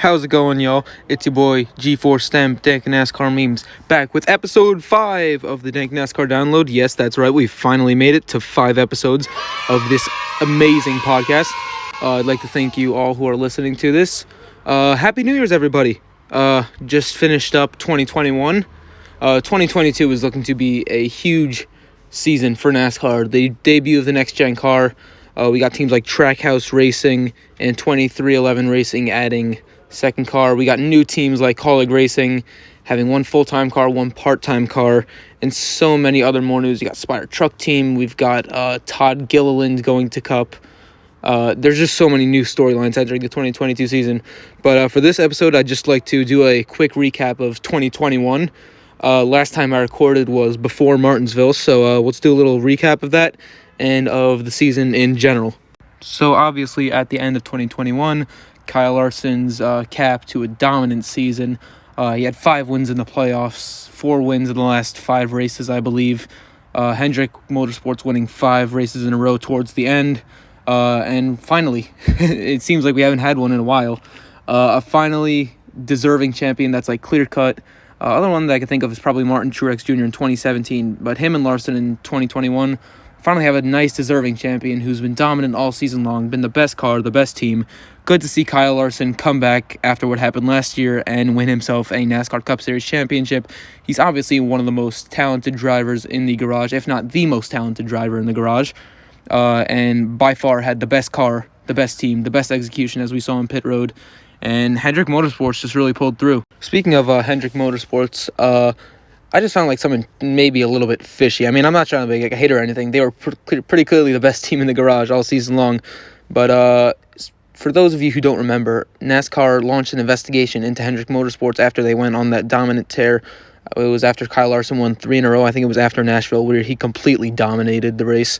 How's it going, y'all? It's your boy G4 STEM Dank NASCAR Memes back with episode 5 of the Dank NASCAR download. Yes, that's right. We finally made it to 5 episodes of this amazing podcast. I'd like to thank you all who are listening to this. Happy New Year's, everybody. Just finished up 2021. 2022 is looking to be a huge season for NASCAR. The debut of the next-gen car. We got teams like Trackhouse Racing and 2311 Racing adding second car. We got new teams like Colleague Racing having one full-time car, one part-time car, and so many other more news. You got Spire Truck Team. We've got Todd Gilliland going to Cup. There's just so many new storylines entering the 2022 season. But for this episode, I'd just like to do a quick recap of 2021. Last time I recorded was before Martinsville, so let's do a little recap of that and of the season in general. So obviously at the end of 2021, Kyle Larson's cap to a dominant season. He had 5 wins in the playoffs, 4 wins in the last 5 races, I believe. Hendrick Motorsports winning 5 races in a row towards the end. And finally, it seems like we haven't had one in a while, a finally deserving champion that's like clear-cut. Other one that I can think of is probably Martin Truex Jr. in 2017, but him and Larson in 2021 finally have a nice deserving champion who's been dominant all season long, been the best car, the best team. Good to see Kyle Larson come back after what happened last year and win himself a NASCAR Cup Series championship. He's obviously one of the most talented drivers in the garage, if not the most talented driver in the garage. And by far had the best car, the best team, the best execution as we saw on pit road. And Hendrick Motorsports just really pulled through. Speaking of Hendrick Motorsports, I just found like something maybe a little bit fishy. I mean, I'm not trying to be like a hater or anything. They were pretty clearly the best team in the garage all season long. But for those of you who don't remember, NASCAR launched an investigation into Hendrick Motorsports after they went on that dominant tear. It was after Kyle Larson won 3 in a row. I think it was after Nashville where he completely dominated the race.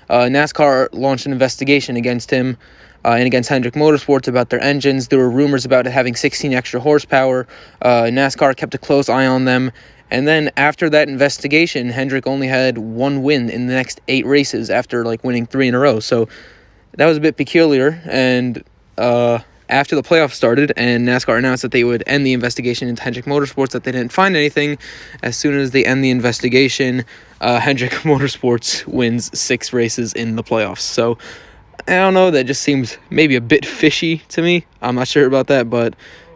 NASCAR launched an investigation against him and against Hendrick Motorsports about their engines. There were rumors about it having 16 extra horsepower. NASCAR kept a close eye on them. And then after that investigation, Hendrick only had 1 win in the next 8 races after like winning 3 in a row. So that was a bit peculiar. And after the playoffs started and NASCAR announced that they would end the investigation into Hendrick Motorsports, that they didn't find anything, as soon as they end the investigation, Hendrick Motorsports wins 6 races in the playoffs. So I don't know, that just seems maybe a bit fishy to me. I'm not sure about that, but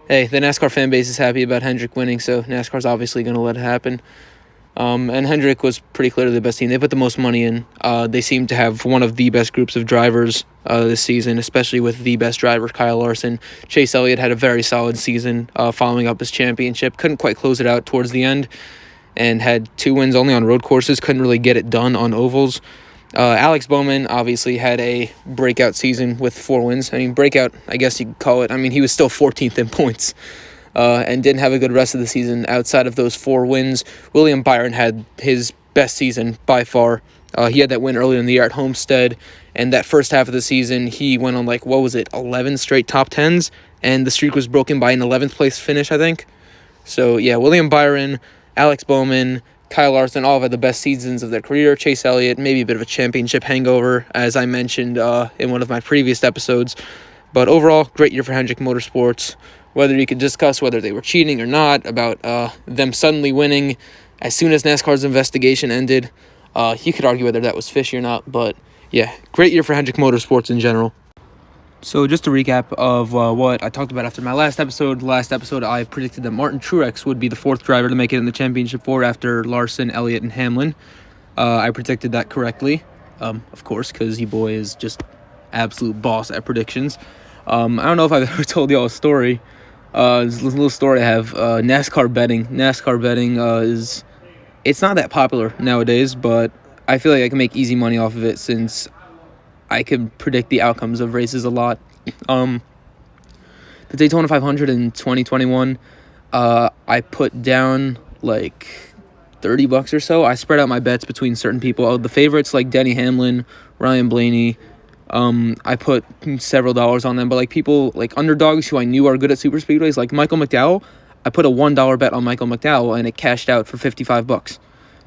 hey, the NASCAR fan base is happy about Hendrick winning, so NASCAR's obviously going to let it happen. And Hendrick was pretty clearly the best team. They put the most money in. They seem to have one of the best groups of drivers this season, especially with the best driver, Kyle Larson. Chase Elliott had a very solid season following up his championship. Couldn't quite close it out towards the end and had 2 wins only on road courses. Couldn't really get it done on ovals. Alex Bowman obviously had a breakout season with 4 wins. I mean, breakout, I guess you could call it. I mean, he was still 14th in points and didn't have a good rest of the season outside of those 4 wins. William Byron had his best season by far. He had that win earlier in the year at Homestead, and that first half of the season, he went on 11 straight top 10s, and the streak was broken by an 11th place finish, I think. So, yeah, William Byron, Alex Bowman, Kyle Larson all had the best seasons of their career. Chase Elliott, maybe a bit of a championship hangover, as I mentioned in one of my previous episodes. But overall, great year for Hendrick Motorsports. Whether you could discuss whether they were cheating or not, about them suddenly winning as soon as NASCAR's investigation ended, you could argue whether that was fishy or not. But yeah, great year for Hendrick Motorsports in general. So just a recap of what I talked about after my last episode. Last episode, I predicted that Martin Truex would be the 4th driver to make it in the championship 4 after Larson, Elliott, and Hamlin. I predicted that correctly, of course, because your boy is just absolute boss at predictions. I don't know if I've ever told y'all a story. This little story I have. NASCAR betting. NASCAR betting it's not that popular nowadays, but I feel like I can make easy money off of it since I can predict the outcomes of races a lot. The Daytona 500 in 2021, I put down like $30 or so. I spread out my bets between certain people. The favorites like Denny Hamlin, Ryan Blaney. I put several dollars on them, but like people like underdogs who I knew are good at super speedways, like Michael McDowell. I put a $1 bet on Michael McDowell and it cashed out for $55.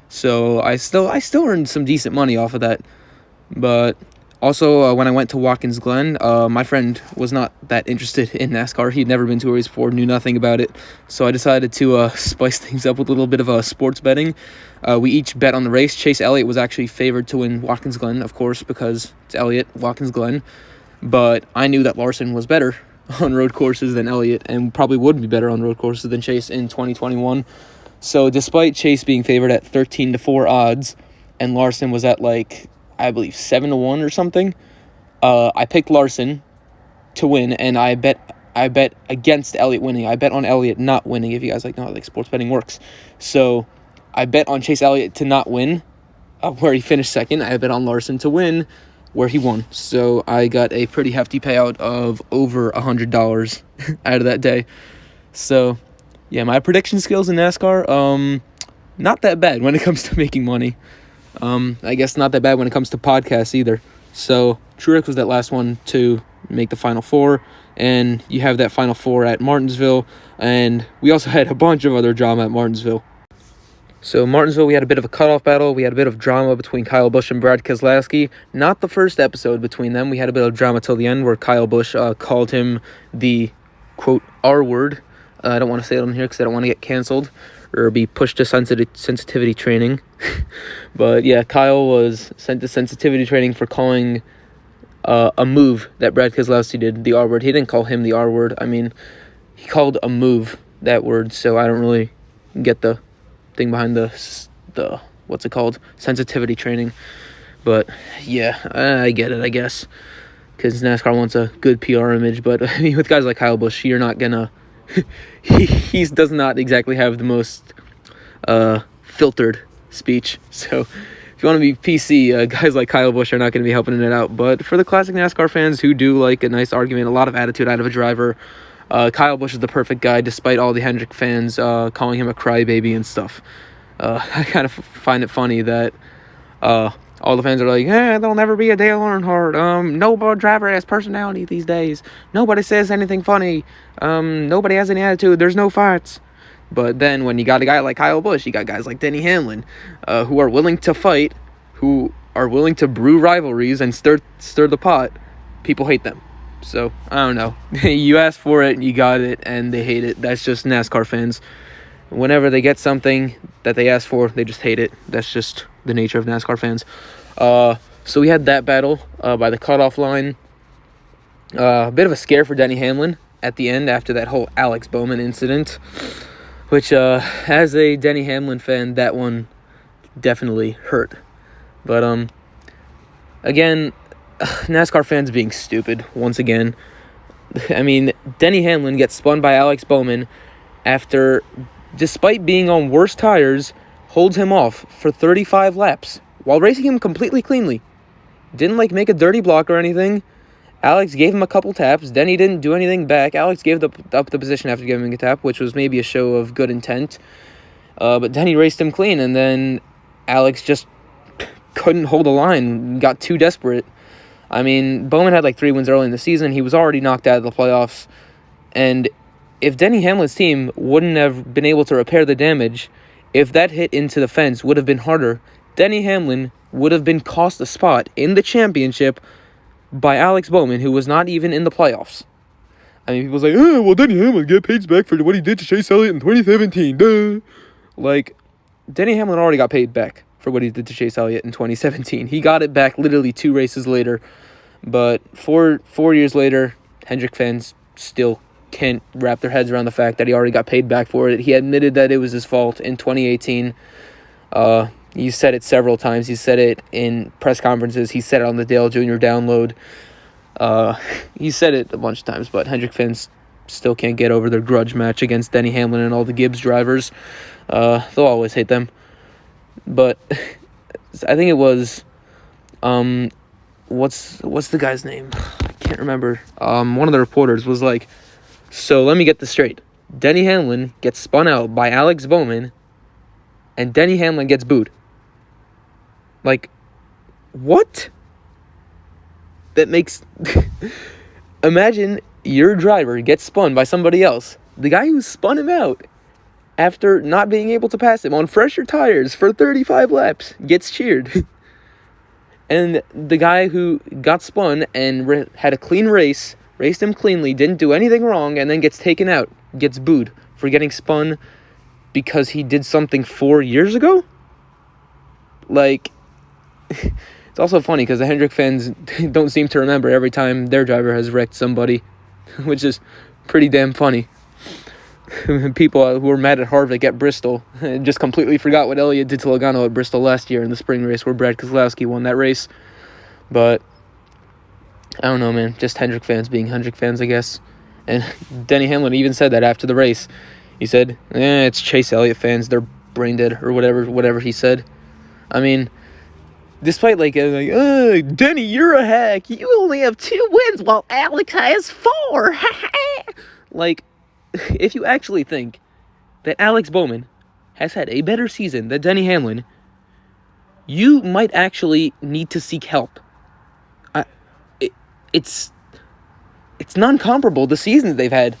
So I still earned some decent money off of that. But Also, when I went to Watkins Glen, my friend was not that interested in NASCAR. He'd never been to a race before, knew nothing about it. So I decided to spice things up with a little bit of sports betting. We each bet on the race. Chase Elliott was actually favored to win Watkins Glen, of course, because it's Elliott, Watkins Glen. But I knew that Larson was better on road courses than Elliott, and probably would be better on road courses than Chase in 2021. So despite Chase being favored at 13-4 odds, and Larson was at I believe 7-1 or something, I picked Larson to win, and I bet against Elliott winning. I bet on Elliott not winning, if you guys know how sports betting works. So I bet on Chase Elliott to not win, where he finished second. I bet on Larson to win, where he won. So I got a pretty hefty payout of over $100 out of that day. So yeah, my prediction skills in NASCAR, not that bad when it comes to making money. I guess not that bad when it comes to podcasts either. So Truex was that last one to make the Final Four, and you have that Final Four at Martinsville, and we also had a bunch of other drama at Martinsville. So Martinsville, we had a bit of a cutoff battle. We had a bit of drama between Kyle Busch and Brad Keselowski. Not the first episode between them. We had a bit of drama till the end where Kyle Busch called him the, quote, R word. I don't want to say it on here because I don't want to get canceled or be pushed to sensitivity training. But yeah, Kyle was sent to sensitivity training for calling a move that Brad Keselowski did the R word. He didn't call him the R word. I mean, he called a move that word, so I don't really get the thing behind the what's it called, sensitivity training. But yeah, I get it, I guess, because NASCAR wants a good PR image. But I mean, with guys like Kyle Busch, you're not gonna he does not exactly have the most filtered speech. So if you want to be PC, guys like Kyle Busch are not going to be helping it out. But for the classic NASCAR fans who do like a nice argument, a lot of attitude out of a driver, Kyle Busch is the perfect guy, despite all the Hendrick fans calling him a crybaby and stuff. I kind of find it funny that all the fans are like, there'll never be a Dale Earnhardt. No driver has personality these days. Nobody says anything funny. Nobody has any attitude. There's no fights. But then when you got a guy like Kyle Busch, you got guys like Denny Hamlin, who are willing to fight, who are willing to brew rivalries and stir the pot. People hate them. So, I don't know. You asked for it, you got it, and they hate it. That's just NASCAR fans. Whenever they get something that they ask for, they just hate it. That's just the nature of NASCAR fans. So we had that battle by the cutoff line. A bit of a scare for Denny Hamlin at the end after that whole Alex Bowman incident, which, as a Denny Hamlin fan, that one definitely hurt. But, again, NASCAR fans being stupid once again. I mean, Denny Hamlin gets spun by Alex Bowman after, despite being on worse tires, holds him off for 35 laps while racing him completely cleanly. Didn't make a dirty block or anything. Alex gave him a couple taps. Denny didn't do anything back. Alex gave up the position after giving him a tap, which was maybe a show of good intent. But Denny raced him clean, and then Alex just couldn't hold a line, got too desperate. I mean, Bowman had 3 wins early in the season. He was already knocked out of the playoffs. And if Denny Hamlin's team wouldn't have been able to repair the damage, if that hit into the fence would have been harder, Denny Hamlin would have been cost a spot in the championship by Alex Bowman, who was not even in the playoffs. I mean, people's like, well, Denny Hamlin get paid back for what he did to Chase Elliott in 2017. Duh. Denny Hamlin already got paid back for what he did to Chase Elliott in 2017. He got it back literally 2 races later. But 4 years later, Hendrick fans still can't wrap their heads around the fact that he already got paid back for it. He admitted that it was his fault in 2018. He said it several times. He said it in press conferences. He said it on the Dale Jr. download. He said it a bunch of times, but Hendrick fans still can't get over their grudge match against Denny Hamlin and all the Gibbs drivers. They'll always hate them. But I think it was, what's the guy's name? I can't remember. One of the reporters was like, so let me get this straight. Denny Hamlin gets spun out by Alex Bowman, and Denny Hamlin gets booed. What? That makes... Imagine your driver gets spun by somebody else. The guy who spun him out after not being able to pass him on fresher tires for 35 laps gets cheered. And the guy who got spun and had a clean race, raced him cleanly, didn't do anything wrong, and then gets taken out, gets booed for getting spun because he did something 4 years ago? Like, it's also funny because the Hendrick fans don't seem to remember every time their driver has wrecked somebody, which is pretty damn funny. People who were mad at Harvick at Bristol just completely forgot what Elliott did to Logano at Bristol last year in the spring race where Brad Keselowski won that race. But I don't know, man. Just Hendrick fans being Hendrick fans, I guess. And Denny Hamlin even said that after the race. He said, it's Chase Elliott fans. They're brain dead or whatever he said. I mean, despite Denny, you're a hack. You only have 2 wins while Alex has 4. Like, if you actually think that Alex Bowman has had a better season than Denny Hamlin, you might actually need to seek help. It's non-comparable, the seasons they've had.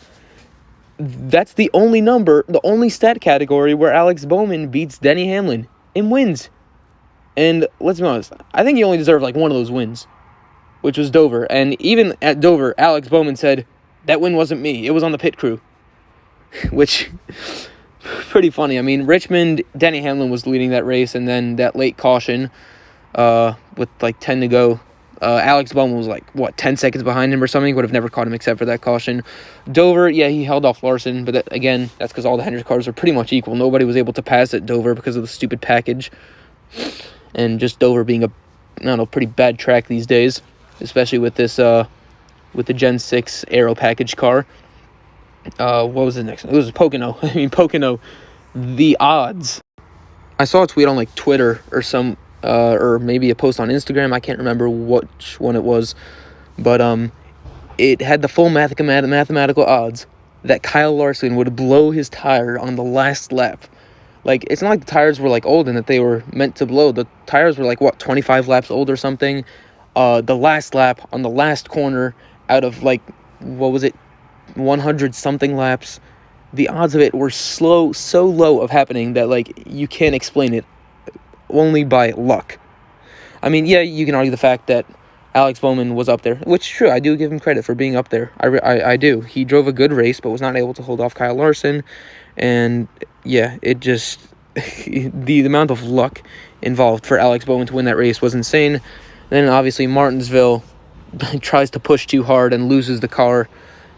That's the only stat category where Alex Bowman beats Denny Hamlin in wins. And let's be honest, I think he only deserved one of those wins, which was Dover. And even at Dover, Alex Bowman said, that win wasn't me, it was on the pit crew. Which, pretty funny. I mean, Richmond, Denny Hamlin was leading that race, and then that late caution with 10 to go. Alex Bowman was 10 seconds behind him or something. Would have never caught him except for that caution. Dover, yeah, he held off Larson, but that's because all the Hendrick cars were pretty much equal. Nobody was able to pass at Dover because of the stupid package. And just Dover being pretty bad track these days, especially with this, with the Gen 6 Aero package car. What was the next one? It was Pocono. Pocono, the odds. I saw a tweet on Twitter or maybe a post on Instagram. I can't remember which one it was, but it had the full mathematical odds that Kyle Larson would blow his tire on the last lap. It's not like the tires were old and that they were meant to blow. The tires were 25 laps old or something. The last lap on the last corner out of 100 something laps, the odds of it were so low of happening that you can't explain it, only by luck. I mean, yeah, you can argue the fact that Alex Bowman was up there, which is true. I do give him credit for being up there. I do. He drove a good race, but was not able to hold off Kyle Larson, and yeah, it just the amount of luck involved for Alex Bowman to win that race was insane. Then obviously Martinsville tries to push too hard and loses the car,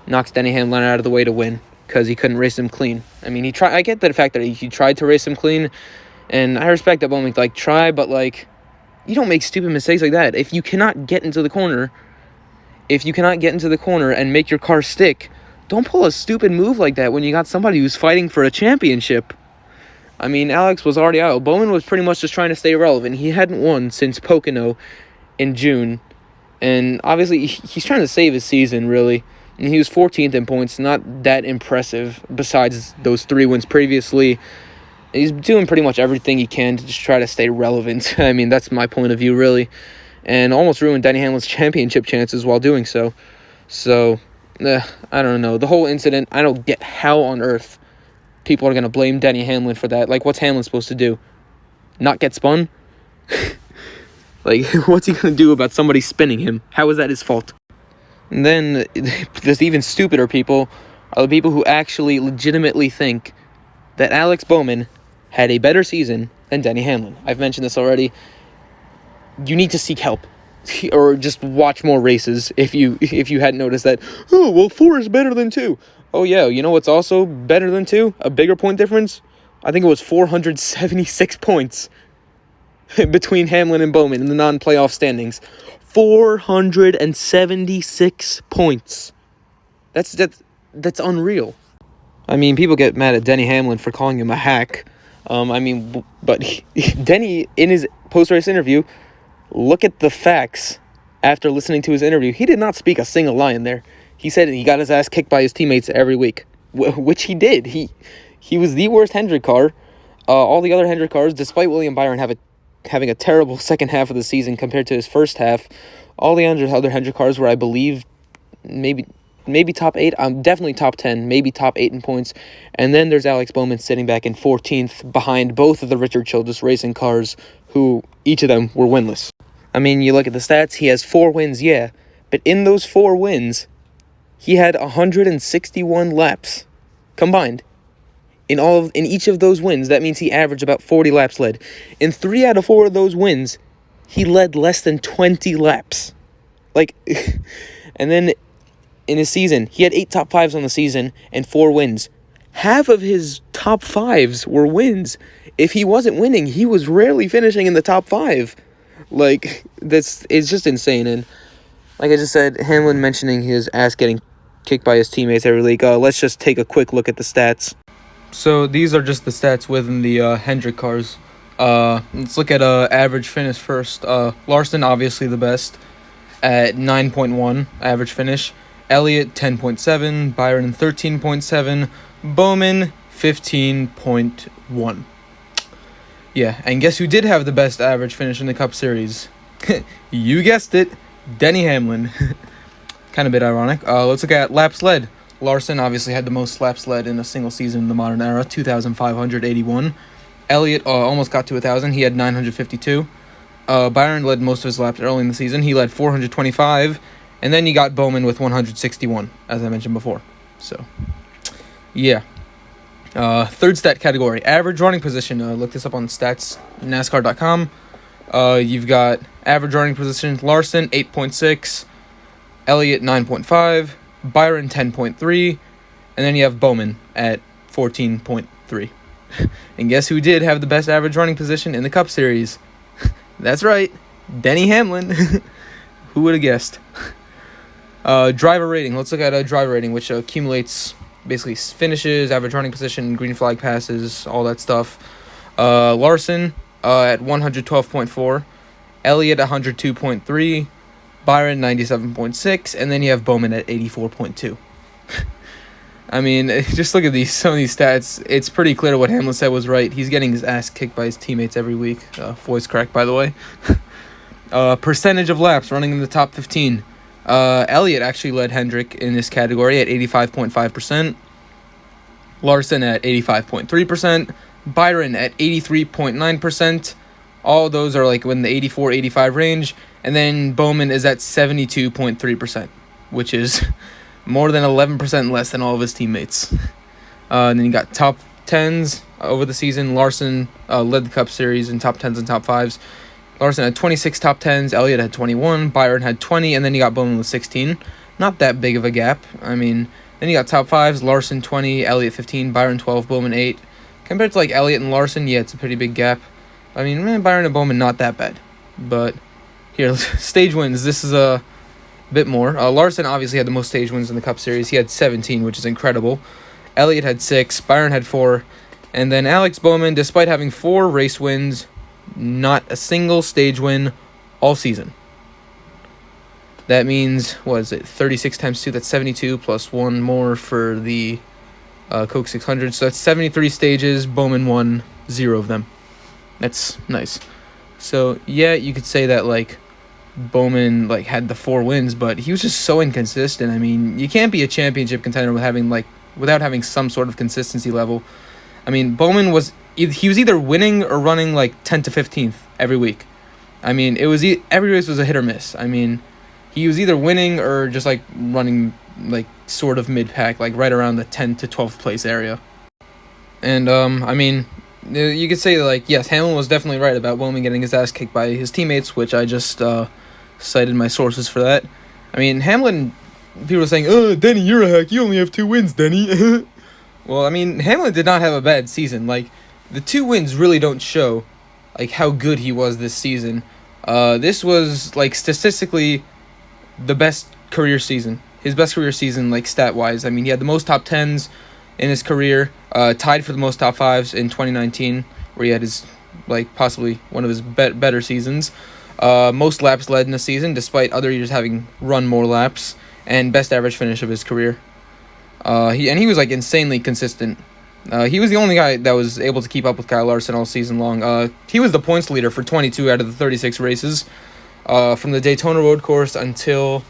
knocks Denny Hamlin out of the way to win because he couldn't race him clean. I mean, I get the fact that he tried to race him clean, and I respect that Bowman try, but you don't make stupid mistakes like that. If you cannot get into the corner and make your car stick, don't pull a stupid move like that when you got somebody who's fighting for a championship. I mean, Alex was already out. Bowman was pretty much just trying to stay relevant. He hadn't won since Pocono in June, and obviously he's trying to save his season, really. And he was 14th in points, not that impressive besides those 3 wins previously. He's doing pretty much everything he can to just try to stay relevant. I mean, that's my point of view, really. And almost ruined Denny Hamlin's championship chances while doing so. So, I don't know. The whole incident, I don't get how on earth people are going to blame Denny Hamlin for that. What's Hamlin supposed to do? Not get spun? What's he going to do about somebody spinning him? How is that his fault? And then, there's even stupider people are the people who actually legitimately think that Alex Bowman had a better season than Denny Hamlin. I've mentioned this already. You need to seek help, or just watch more races if you hadn't noticed that. Oh, well, 4 is better than 2. Oh yeah, you know what's also better than 2? A bigger point difference? I think it was 476 points between Hamlin and Bowman in the non-playoff standings. 476 points. That's unreal. I mean, people get mad at Denny Hamlin for calling him a hack. But Denny, in his post-race interview, look at the facts. After listening to his interview, he did not speak a single lie in there. He said he got his ass kicked by his teammates every week, which he did. He was the worst Hendrick car. All the other Hendrick cars, despite William Byron having a terrible second half of the season compared to his first half, all the other Hendrick cars were, I believe, maybe top 8. Definitely top 10, maybe top 8 in points. And then there's Alex Bowman sitting back in 14th behind both of the Richard Childress Racing cars, who each of them were winless. I mean, you look at the stats, he has 4 wins, yeah. But in those 4 wins, he had 161 laps combined. In each of those wins, that means he averaged about 40 laps led. In 3 out of 4 of those wins, he led less than 20 laps. Like, and then in his season, he had 8 top 5s on the season and 4 wins. Half of his top 5s were wins. If he wasn't winning, he was rarely finishing in the top 5. Like, it's just insane. And like I just said, Hamlin mentioning his ass getting kicked by his teammates every week. Let's just take a quick look at the stats. So these are just the stats within the Hendrick cars. Let's look at average finish first. Larson, obviously the best, at 9.1 average finish. Elliott, 10.7. Byron, 13.7. Bowman, 15.1. Yeah, and guess who did have the best average finish in the Cup Series? You guessed it, Denny Hamlin. Kind of a bit ironic. Let's look at laps led. Larson obviously had the most laps led in a single season in the modern era, 2,581. Elliott almost got to 1,000. He had 952. Byron led most of his laps early in the season. He led 425. And then you got Bowman with 161, as I mentioned before. So, yeah. Third stat category, average running position. Look this up on stats, NASCAR.com. You've got average running position, Larson, 8.6. Elliott, 9.5. Byron, 10.3. And then you have Bowman at 14.3. And guess who did have the best average running position in the Cup Series? That's right, Denny Hamlin. Who would have guessed? Driver rating. Let's look at a driver rating, which accumulates basically finishes, average running position, green flag passes, all that stuff. Larson at 112.4. Elliott 102.3. Byron 97.6. And then you have Bowman at 84.2. I mean, just look at some of these stats. It's pretty clear what Hamlin said was right. He's getting his ass kicked by his teammates every week. Voice crack, by the way. Percentage of laps running in the top 15. Elliott actually led Hendrick in this category at 85.5%. Larson at 85.3%. Byron at 83.9%. All those are like in the 84-85 range. And then Bowman is at 72.3%, which is more than 11% less than all of his teammates. And then you got top 10s over the season. Larson led the Cup Series in top 10s and top 5s. Larson had 26 top 10s. Elliott had 21. Byron had 20. And then you got Bowman with 16. Not that big of a gap. I mean, then you got top 5s. Larson 20. Elliott 15. Byron 12. Bowman 8. Compared to like Elliott and Larson, yeah, it's a pretty big gap. I mean, Byron and Bowman, not that bad. But here, stage wins. This is a bit more. Larson obviously had the most stage wins in the Cup Series. He had 17, which is incredible. Elliott had 6. Byron had 4. And then Alex Bowman, despite having 4 race wins, not a single stage win all season. That means, what is it, 36 times 2, that's 72, plus 1 more for the Coke 600. So that's 73 stages. Bowman won 0 of them. That's nice. So, yeah, you could say that, like, Bowman, like, had the 4 wins, but he was just so inconsistent. I mean, you can't be a championship contender without having some sort of consistency level. I mean, Bowman was either winning or running like 10th to 15th every week. I mean, it was every race was a hit or miss. I mean, he was either winning or just like running like sort of mid-pack, like right around the 10th to 12th place area. And I mean, you could say like, yes, Hamlin was definitely right about Bowman getting his ass kicked by his teammates, which I just cited my sources for that. I mean, Hamlin, people are saying, "Oh, Denny, you're a hack. You only have 2 wins, Denny." Well, I mean, Hamlin did not have a bad season. Like, the 2 wins really don't show, like, how good he was this season. This was, like, statistically the best career season. His best career season, like, stat-wise. I mean, he had the most top 10s in his career, tied for the most top 5s in 2019, where he had his, like, possibly one of his better seasons. Most laps led in a season, despite other years having run more laps, and best average finish of his career. He was like insanely consistent. He was the only guy that was able to keep up with Kyle Larson all season long. He was the points leader for 22 out of the 36 races, from the Daytona Road Course until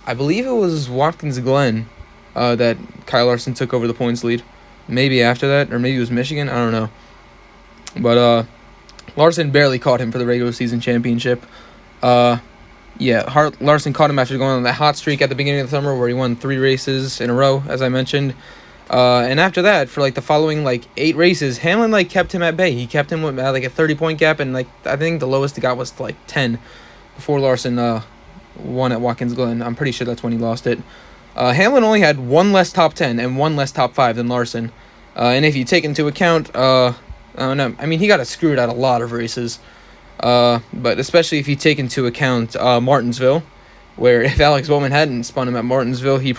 I believe it was Watkins Glen that Kyle Larson took over the points lead. Maybe after that, or maybe it was Michigan. I don't know. But Larson barely caught him for the regular season championship. Larson caught him after going on that hot streak at the beginning of the summer where he won 3 races in a row, as I mentioned. And after that, for the following 8 races, Hamlin kept him at bay. He kept him with a 30-point gap, and I think the lowest he got was 10 before Larson won at Watkins Glen. I'm pretty sure that's when he lost it. Hamlin only had 1 less top 10 and 1 less top 5 than Larson. And if you take into account, I don't know. I mean, he got screwed at a lot of races. But especially if you take into account Martinsville, where if Alex Bowman hadn't spun him at Martinsville, he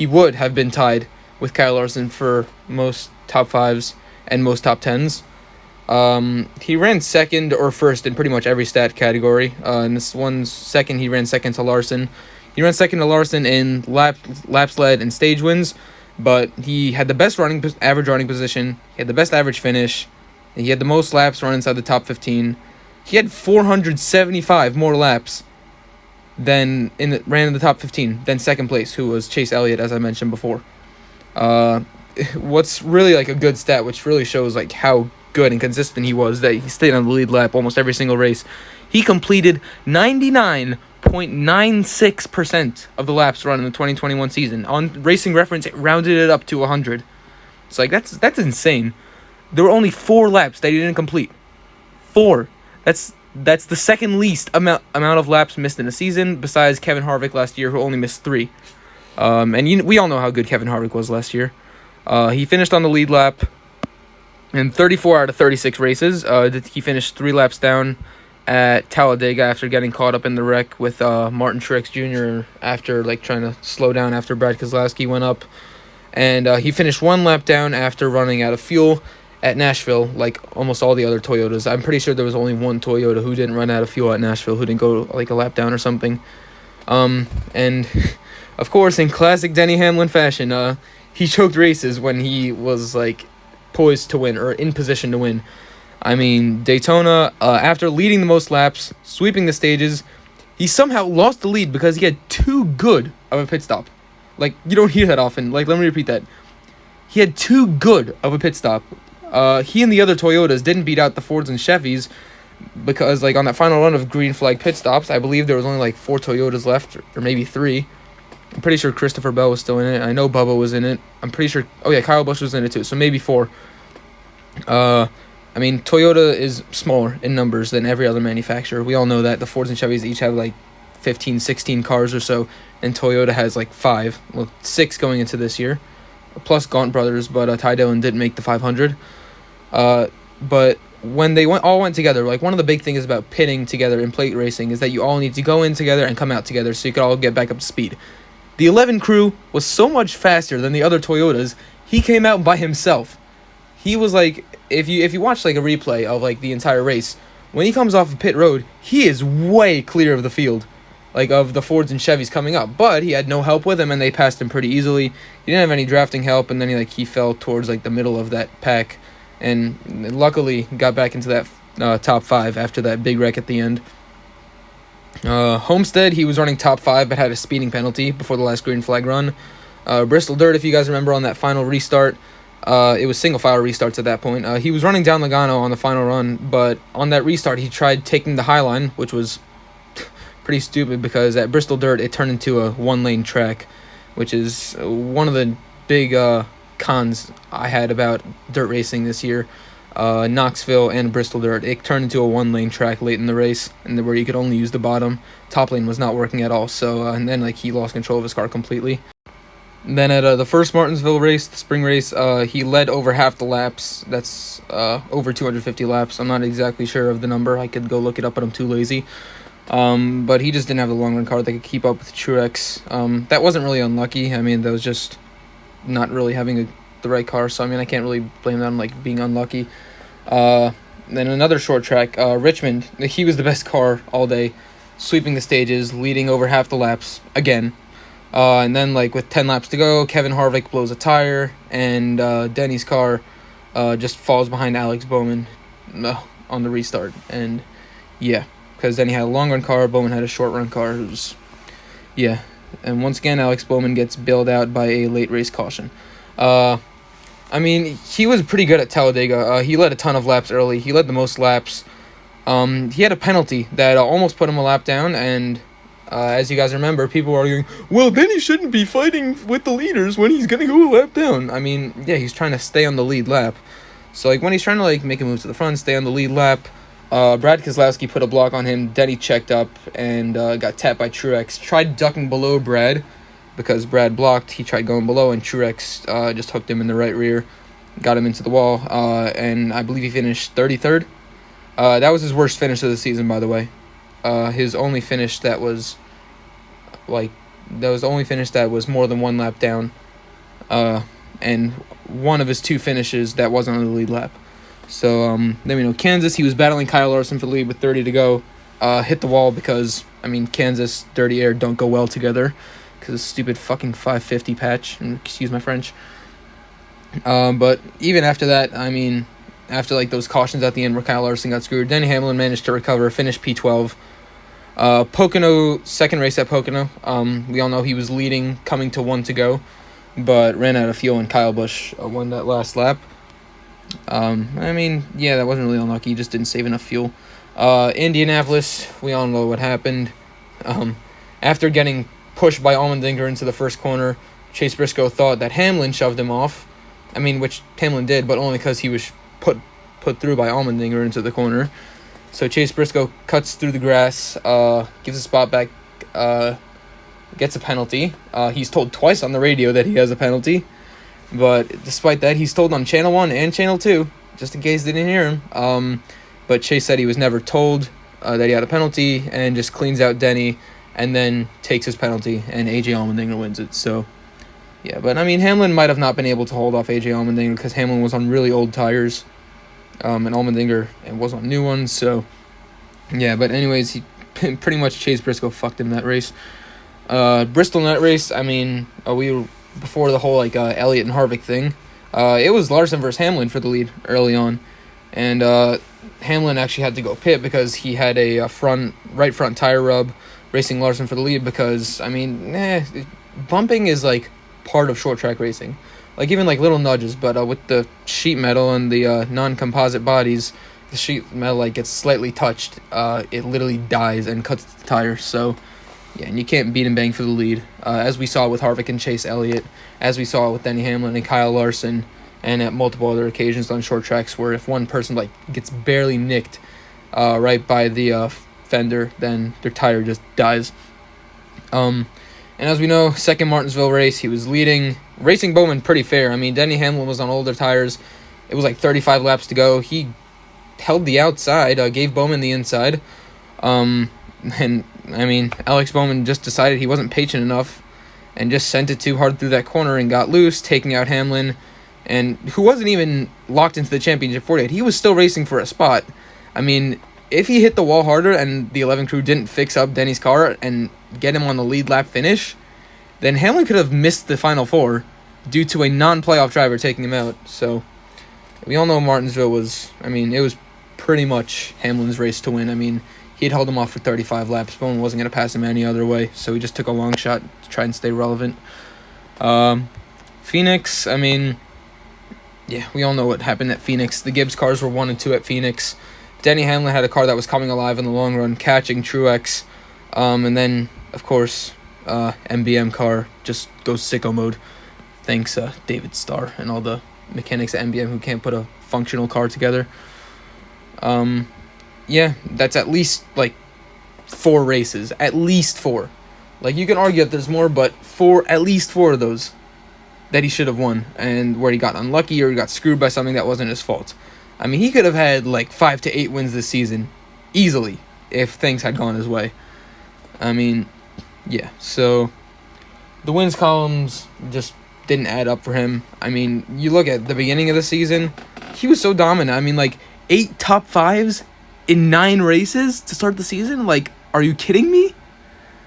would have been tied with Kyle Larson for most top 5s and most top 10s. He ran second or first in pretty much every stat category. In this one's second, he ran second to Larson. He ran second to Larson in laps led and stage wins, but he had the best average running position. He had the best average finish. He had the most laps run inside the top 15. He had 475 more laps ran in the top 15 than second place, who was Chase Elliott, as I mentioned before. What's really a good stat, which really shows how good and consistent he was, that he stayed on the lead lap almost every single race. He completed 99.96% of the laps run in the 2021 season. On Racing Reference, it rounded it up to 100. It's that's insane. There were only 4 laps that he didn't complete. 4. That's the second least amount of laps missed in a season, besides Kevin Harvick last year, who only missed 3. We all know how good Kevin Harvick was last year. He finished on the lead lap in 34 out of 36 races. He finished 3 laps down at Talladega after getting caught up in the wreck with Martin Truex Jr. after trying to slow down after Brad Keselowski went up. And he finished 1 lap down after running out of fuel at Nashville, like almost all the other Toyotas. I'm pretty sure there was only one Toyota who didn't run out of fuel at Nashville, who didn't go a lap down or something. And of course, in classic Denny Hamlin fashion, he choked races when he was poised to win or in position to win. I mean, Daytona, after leading the most laps, sweeping the stages, he somehow lost the lead because he had too good of a pit stop. You don't hear that often. Let me repeat that. He had too good of a pit stop. He and the other Toyotas didn't beat out the Fords and Chevys because, on that final run of green flag pit stops, I believe there was only 4 Toyotas left, or maybe 3. I'm pretty sure Christopher Bell was still in it. I know Bubba was in it. I'm pretty sure... Oh, yeah, Kyle Busch was in it, too, so maybe 4. I mean, Toyota is smaller in numbers than every other manufacturer. We all know that. The Fords and Chevys each have, 15, 16 cars or so, and Toyota has, 5. Well, 6 going into this year, plus Gaunt Brothers, but Ty Dillon didn't make the 500. But when they all went together, one of the big things about pitting together in plate racing is that you all need to go in together and come out together so you can all get back up to speed. The 11 crew was so much faster than the other Toyotas, he came out by himself. He was if you watch a replay of the entire race, when he comes off of pit road, he is way clear of the field, of the Fords and Chevys coming up. But he had no help with him, and they passed him pretty easily. He didn't have any drafting help, and then he fell towards the middle of that pack, and luckily got back into that top 5 after that big wreck at the end. Homestead, he was running top 5 but had a speeding penalty before the last green flag run. Bristol Dirt, if you guys remember on that final restart, it was single file restarts at that point. He was running down Logano on the final run, but on that restart he tried taking the high line, which was pretty stupid because at Bristol Dirt it turned into a 1-lane track, which is one of the big cons I had about dirt racing this year. Knoxville and Bristol Dirt, it turned into a 1-lane track late in the race, and where you could only use the bottom. Top lane was not working at all, so and then he lost control of his car completely. Then at the first Martinsville race, the spring race, he led over half the laps. That's over 250 laps. I'm not exactly sure of the number. I could go look it up, but I'm too lazy. But he just didn't have the long run car that could keep up with Truex. That wasn't really unlucky. I mean, that was just not really having the right car. So I mean, I can't really blame that on being unlucky. Then another short track, Richmond. He was the best car all day, sweeping the stages, leading over half the laps again. And then with 10 laps to go, Kevin Harvick blows a tire, and Denny's car just falls behind Alex Bowman on the restart. And yeah, because Denny had a long run car, Bowman had a short run car. It was, yeah. And once again, Alex Bowman gets bailed out by a late race caution. I mean, he was pretty good at Talladega. He led a ton of laps early. He led the most laps. he had a penalty that almost put him a lap down, and as you guys remember, people were arguing, well, then he shouldn't be fighting with the leaders when he's going to go a lap down. I mean, yeah, he's trying to stay on the lead lap. So, like, when he's trying to, like, make a move to the front, stay on the lead lap, Brad Keselowski put a block on him. Denny checked up and got tapped by Truex. Tried ducking below Brad because Brad blocked. He tried going below, and Truex just hooked him in the right rear, got him into the wall, and I believe he finished 33rd. That was his worst finish of the season, by the way. His only finish that was more than one lap down, and one of his two finishes that wasn't on the lead lap. So then we know Kansas, he was battling Kyle Larson for the lead with 30 to go, hit the wall because, I mean, Kansas, dirty air don't go well together because of stupid fucking 550 patch, and excuse my French. But even after that, I mean, after like those cautions at the end where Kyle Larson got screwed, Denny Hamlin managed to recover, finished P12. Pocono, second race at Pocono, we all know he was leading coming to 1 to go, but ran out of fuel and Kyle Busch won that last lap. I mean, yeah, that wasn't really unlucky. He just didn't save enough fuel. Indianapolis, we all know what happened. After getting pushed by Allmendinger into the first corner, Chase Briscoe thought that Hamlin shoved him off. I mean, which Hamlin did, but only because he was put through by Allmendinger into the corner. So Chase Briscoe cuts through the grass, gives a spot back, gets a penalty. He's told twice on the radio that he has a penalty. But despite that, he's told on Channel 1 and Channel 2, just in case they didn't hear him. But Chase said he was never told that he had a penalty and just cleans out Denny and then takes his penalty, and A.J. Allmendinger wins it. So, yeah, but I mean, Hamlin might have not been able to hold off A.J. Allmendinger because Hamlin was on really old tires, and Allmendinger was on new ones. So, yeah, but anyways, he pretty much Chase Briscoe fucked him that race. Bristol in that race, I mean, we were before the whole like Elliott and Harvick thing. It was Larson versus Hamlin for the lead early on, and Hamlin actually had to go pit because he had a right front tire rub, racing Larson for the lead. Because I mean, bumping is like part of short track racing, like even like little nudges. But with the sheet metal and the non-composite bodies, the sheet metal like gets slightly touched, it literally dies and cuts the tire. So. Yeah, and you can't beat and bang for the lead, as we saw with Harvick and Chase Elliott, as we saw with Denny Hamlin and Kyle Larson, and at multiple other occasions on short tracks where if one person like gets barely nicked right by the fender, then their tire just dies. And as we know, second Martinsville race, he was leading, racing Bowman pretty fair. I mean, Denny Hamlin was on older tires. It was like 35 laps to go. He held the outside, gave Bowman the inside. And, I mean, Alex Bowman just decided he wasn't patient enough and just sent it too hard through that corner and got loose, taking out Hamlin, and who wasn't even locked into the championship 48. He was still racing for a spot. I mean, if he hit the wall harder and the 11 crew didn't fix up Denny's car and get him on the lead lap finish, then Hamlin could have missed the Final Four due to a non-playoff driver taking him out. So, we all know Martinsville was, I mean, it was pretty much Hamlin's race to win. I mean, he had held him off for 35 laps. Bowman wasn't going to pass him any other way, so he just took a long shot to try and stay relevant. Phoenix, I mean, yeah, we all know what happened at Phoenix. The Gibbs cars were 1 and 2 at Phoenix. Denny Hamlin had a car that was coming alive in the long run, catching Truex. And then, of course, MBM car just goes sicko mode. Thanks, David Starr and all the mechanics at MBM who can't put a functional car together. Yeah, that's at least, like, 4 races. At least 4. Like, you can argue that there's more, but at least 4 of those that he should have won, and where he got unlucky or he got screwed by something that wasn't his fault. I mean, he could have had, like, 5 to 8 wins this season, easily, if things had gone his way. I mean, yeah, so the wins columns just didn't add up for him. I mean, you look at the beginning of the season, he was so dominant. I mean, like, 8 top 5s in 9 races to start the season? Like, are you kidding me?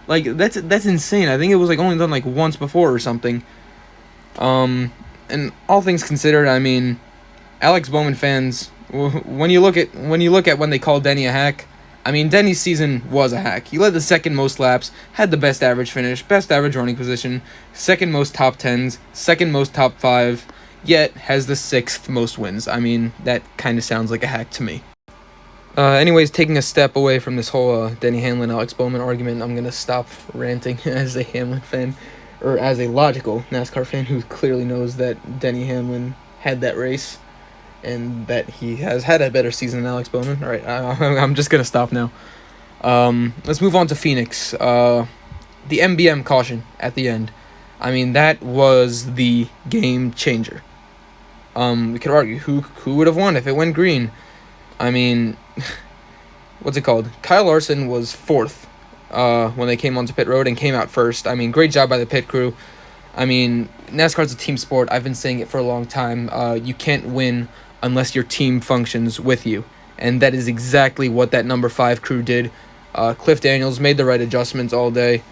Like, that's insane. I think it was, like, only done, like, once before or something. And all things considered, I mean, Alex Bowman fans, when you look at when they called Denny a hack, I mean, Denny's season was a hack. He led the second most laps, had the best average finish, best average running position, second most top 10s, second most top 5, yet has the 6th most wins. I mean, that kind of sounds like a hack to me. Anyways, taking a step away from this whole Denny Hamlin, Alex Bowman argument, I'm going to stop ranting as a Hamlin fan, or as a logical NASCAR fan who clearly knows that Denny Hamlin had that race and that he has had a better season than Alex Bowman. All right, I'm just going to stop now. Let's move on to Phoenix. The MBM caution at the end. I mean, that was the game changer. We could argue who would have won if it went green. I mean, what's it called? Kyle Larson was fourth when they came onto pit road and came out first. I mean, great job by the pit crew. I mean, NASCAR's a team sport. I've been saying it for a long time. You can't win unless your team functions with you. And that is exactly what that number 5 crew did. Cliff Daniels made the right adjustments all day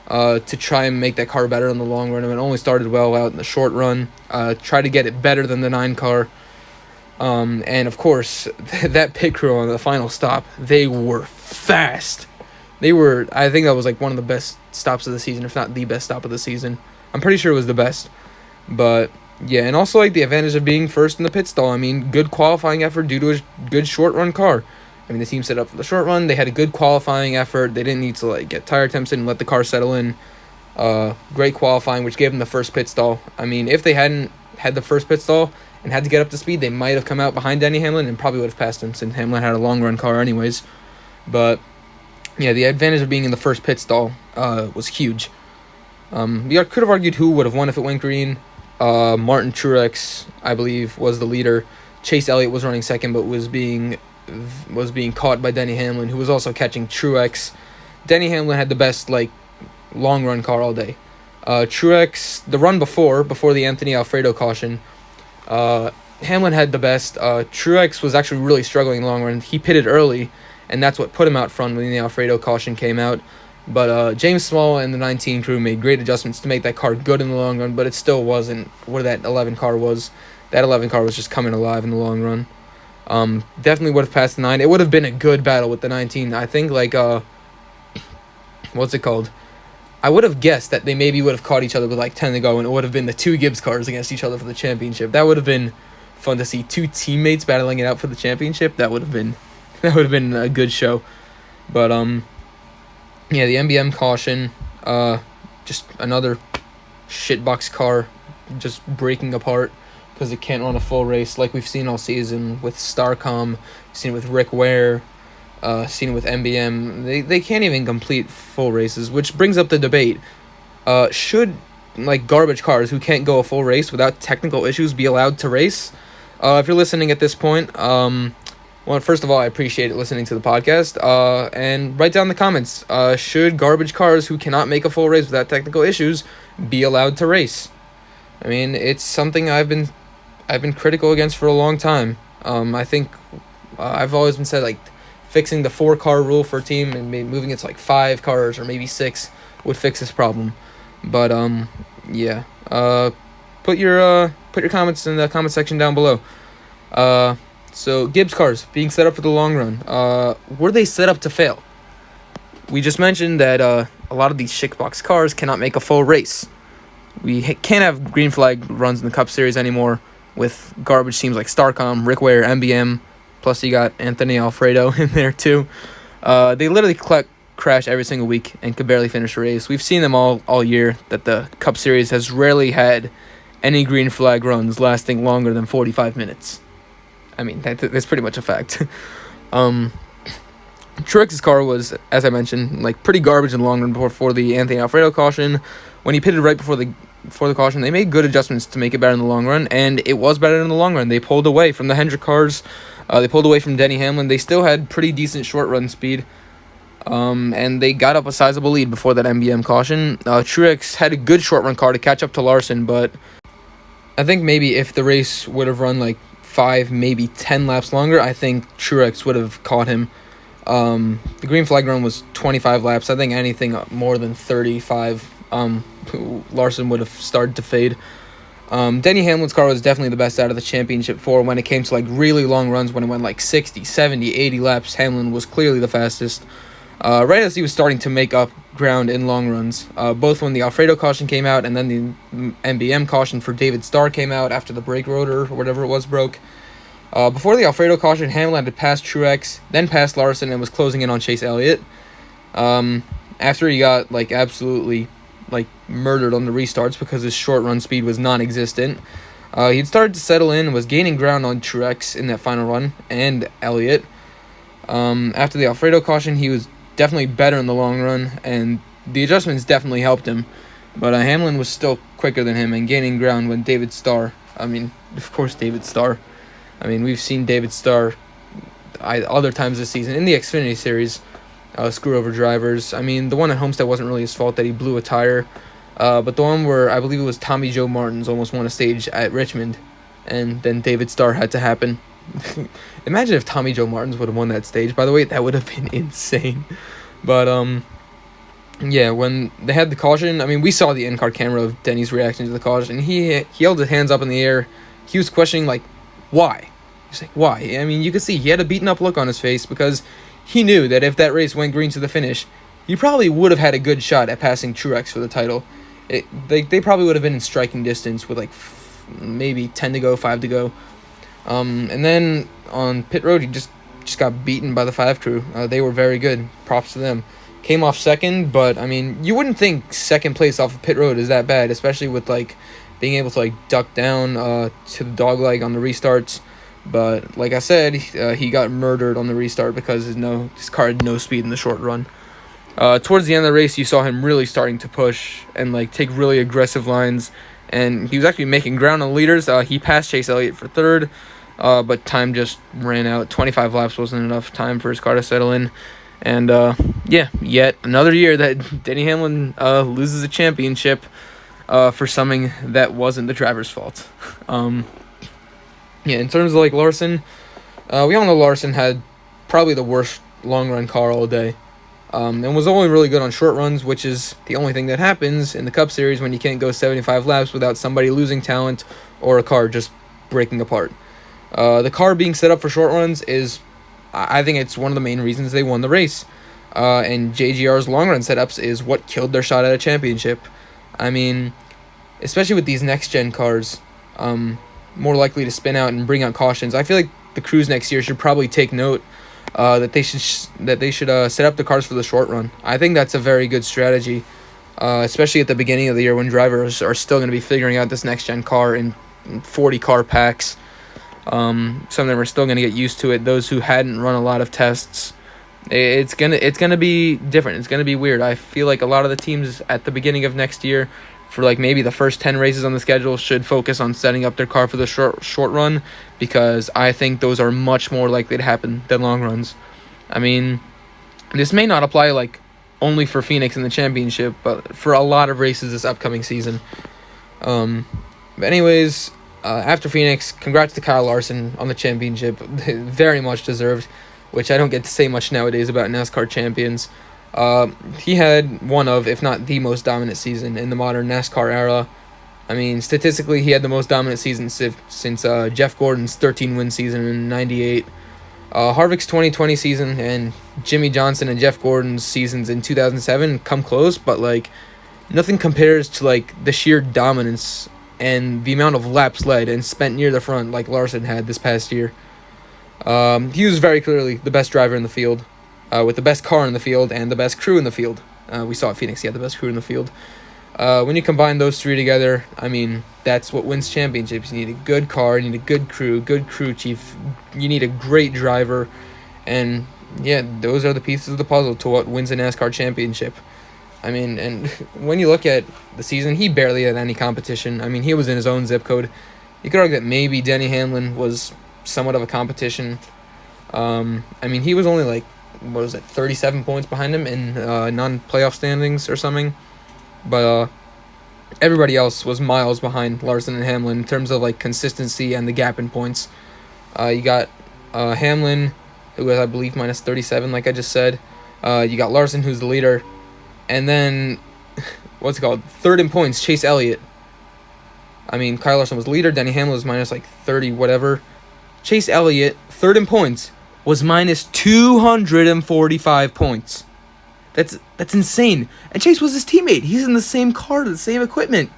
to try and make that car better in the long run. And it only started well out in the short run. Try to get it better than the 9 car. And of course, that pit crew on the final stop, they were fast. I think that was like one of the best stops of the season, if not the best stop of the season. I'm pretty sure it was the best. But yeah, and also like the advantage of being first in the pit stall. I mean, good qualifying effort due to a good short run car. I mean, the team set up for the short run. They had a good qualifying effort. They didn't need to like get tire temps in and let the car settle in. Great qualifying, which gave them the first pit stall. I mean, if they hadn't had the first pit stall and had to get up to speed, they might have come out behind Denny Hamlin and probably would have passed him since Hamlin had a long run car anyways. But yeah, the advantage of being in the first pit stall was huge. We could have argued who would have won if it went green. Martin Truex, I believe, was the leader. Chase Elliott was running second, but was being caught by Denny Hamlin, who was also catching Truex. Denny Hamlin had the best like long run car all day. Truex, the run before the Anthony Alfredo caution, Hamlin had the best. Truex was actually really struggling in the long run. He pitted early, and that's what put him out front when the Alfredo caution came out. But James Small and the 19 crew made great adjustments to make that car good in the long run, but it still wasn't where that 11 car was. That 11 car was just coming alive in the long run. Definitely would have passed the 9. It would have been a good battle with the 19. I think, like, what's it called? I would have guessed that they maybe would have caught each other with, like, 10 to go, and it would have been the 2 Gibbs cars against each other for the championship. That would have been fun to see. 2 teammates battling it out for the championship. That would have been a good show. But, yeah, the MBM caution, just another shitbox car just breaking apart because it can't run a full race like we've seen all season with Starcom, seen it with Rick Ware, seen it with MBM. They can't even complete full races, which brings up the debate. Should, like, garbage cars who can't go a full race without technical issues be allowed to race? If you're listening at this point, well, first of all, I appreciate it listening to the podcast, and write down in the comments, should garbage cars who cannot make a full race without technical issues be allowed to race? I mean, it's something I've been critical against for a long time. I think I've always been said, like, fixing the 4-car rule for a team and moving it to, like, 5 cars or maybe 6 would fix this problem. But, yeah. Put your comments in the comment section down below. So, Gibbs cars being set up for the long run. Were they set up to fail? We just mentioned that a lot of these shitbox cars cannot make a full race. We can't have green flag runs in the Cup Series anymore with garbage teams like Starcom, Rick Ware, MBM, plus you got Anthony Alfredo in there too. They literally crash every single week and could barely finish a race. We've seen them all year that the Cup Series has rarely had any green flag runs lasting longer than 45 minutes. I mean, that's pretty much a fact. Truex's car was, as I mentioned, like pretty garbage in the long run before the Anthony Alfredo caution. When he pitted right before the caution, they made good adjustments to make it better in the long run, and it was better in the long run. They pulled away from the Hendrick cars. They pulled away from Denny Hamlin. They still had pretty decent short run speed, and they got up a sizable lead before that MBM caution. Truex had a good short run car to catch up to Larson, but I think maybe if the race would have run like 5, maybe 10 laps longer, I think Truex would have caught him. The green flag run was 25 laps. I think anything more than 35, Larson would have started to fade. Denny Hamlin's car was definitely the best out of the championship for when it came to like really long runs. When it went like 60, 70, 80 laps, Hamlin was clearly the fastest. Right as he was starting to make up ground in long runs, both when the Alfredo caution came out and then the MBM caution for David Starr came out after the brake rotor or whatever it was broke. Before the Alfredo caution, Hamlin had passed Truex, then passed Larson, and was closing in on Chase Elliott. After he got absolutely murdered on the restarts because his short run speed was non-existent, he'd started to settle in and was gaining ground on Truex in that final run and Elliott. After the Alfredo caution, he was definitely better in the long run, and the adjustments definitely helped him. But Hamlin was still quicker than him and gaining ground when David Starr. Of course, David Starr. We've seen David Starr other times this season in the Xfinity Series screw over drivers. The one at Homestead wasn't really his fault that he blew a tire. But the one where I believe it was Tommy Joe Martins almost won a stage at Richmond, and then David Starr had to happen. Imagine if Tommy Joe Martins would have won that stage. By the way, that would have been insane. But yeah, when they had the caution, we saw the in-car camera of Denny's reaction to the caution. He held his hands up in the air. He was questioning why. He's like, why? You could see he had a beaten up look on his face because he knew that if that race went green to the finish, he probably would have had a good shot at passing Truex for the title. They probably would have been in striking distance with maybe 10 to go, 5 to go. And then on pit road, he just got beaten by the 5 crew. They were very good. Props to them. Came off second, but you wouldn't think second place off of pit road is that bad, especially with being able to duck down to the dog leg on the restarts. But like I said, he got murdered on the restart because his car had no speed in the short run. Towards the end of the race, you saw him really starting to push and take really aggressive lines, and he was actually making ground on the leaders. He passed Chase Elliott for third, but time just ran out. 25 laps wasn't enough time for his car to settle in. And yet another year that Denny Hamlin loses a championship for something that wasn't the driver's fault. In terms of Larson, we all know Larson had probably the worst long run car all day. And was only really good on short runs, which is the only thing that happens in the Cup Series when you can't go 75 laps without somebody losing talent or a car just breaking apart. The car being set up for short runs I think it's one of the main reasons they won the race. And JGR's long run setups is what killed their shot at a championship. Especially with these next-gen cars, more likely to spin out and bring out cautions. I feel like the crews next year should probably take note that they should set up the cars for the short run. I think that's a very good strategy, especially at the beginning of the year when drivers are still going to be figuring out this next gen car in 40 car packs. Some of them are still going to get used to it. Those who hadn't run a lot of tests, it's gonna be different. It's gonna be weird. I feel like a lot of the teams at the beginning of next year, for maybe the first 10 races on the schedule, should focus on setting up their car for the short run, because I think those are much more likely to happen than long runs. This may not apply only for Phoenix in the championship, but for a lot of races this upcoming season. But anyways, after Phoenix, congrats to Kyle Larson on the championship. Very much deserved, which I don't get to say much nowadays about NASCAR champions. He had one of, if not the most dominant season in the modern NASCAR era. Statistically, he had the most dominant season since Jeff Gordon's 13-win season in 98. Harvick's 2020 season and Jimmy Johnson and Jeff Gordon's seasons in 2007 come close, but nothing compares to the sheer dominance and the amount of laps led and spent near the front like Larson had this past year. He was very clearly the best driver in the field, with the best car in the field and the best crew in the field. We saw at Phoenix he had the best crew in the field. When you combine those three together, that's what wins championships. You need a good car, you need a good crew chief, you need a great driver, and those are the pieces of the puzzle to what wins a NASCAR championship. And when you look at the season, he barely had any competition. He was in his own zip code. You could argue that maybe Denny Hamlin was somewhat of a competition. He was only 37 points behind him in non-playoff standings or something. But everybody else was miles behind Larson and Hamlin in terms of consistency and the gap in points. You got Hamlin, who was, I believe, minus 37, like I just said. You got Larson, who's the leader. And then, third in points, Chase Elliott. Kyle Larson was leader. Denny Hamlin was minus 30, whatever. Chase Elliott, third in points, was minus 245 points. That's insane. And Chase was his teammate. He's in the same car, the same equipment,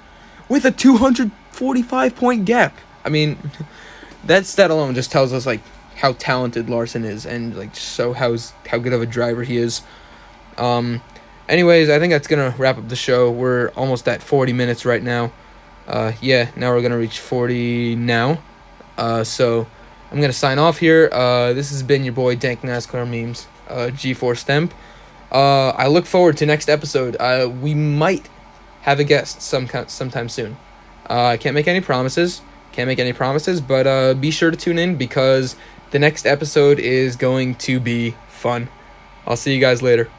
with a 245-point gap. that stat alone just tells us like how talented Larson is, and like so how good of a driver he is. Anyways, I think that's gonna wrap up the show. We're almost at 40 minutes right now. Yeah, now we're gonna reach 40 now. So I'm gonna sign off here. This has been your boy Dank NASCAR Memes, G4 Stemp. I look forward to next episode. We might have a guest sometime soon. I can't make any promises. But be sure to tune in because the next episode is going to be fun. I'll see you guys later.